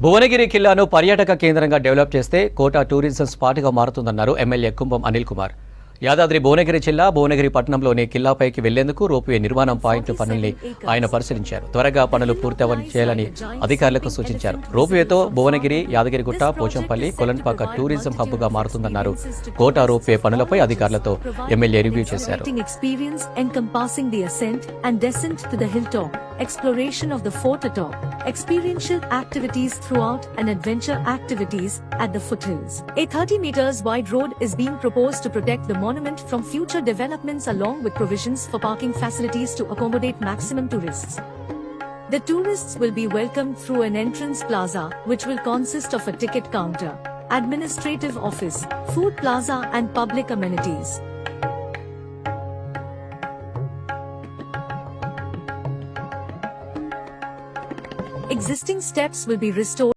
భువనగిరి కిల్లాను పర్యాటక కేంద్రంగా డెవలప్ చేస్తే కోట టూరిజం స్పాట్గా మారుతుందన్నారు ఎమ్మెల్యే కుంభం అనిల్ కుమార్. యాదాద్రి భువనగిరి జిల్లా భువనగిరి పట్టణంలోని కిల్లాపైకి వెళ్లేందుకు రోప్వే నిర్మాణం పాయింట్ పనుల్ని ఆయన పరిశీలించారు. త్వరగా పనులు పూర్తి చేయాలని అధికారులకు సూచించారు. రోప్వేతో భువనగిరి, యాదగిరిగుట్ట, పోచంపల్లి, కొలన్పాక టూరిజం హబ్గా మారుతుందన్నారు. కోట రోప్వే పనులపై అధికారులతో ఎమ్మెల్యే రివ్యూ చేశారు. Exploration of the fort atop, experiential activities throughout and adventure activities at the foothills. A 30 meters wide road is being proposed to protect the monument from future developments along with provisions for parking facilities to accommodate maximum tourists. The tourists will be welcomed through an entrance plaza which will consist of a ticket counter, administrative office, food plaza and public amenities. Existing steps will be restored.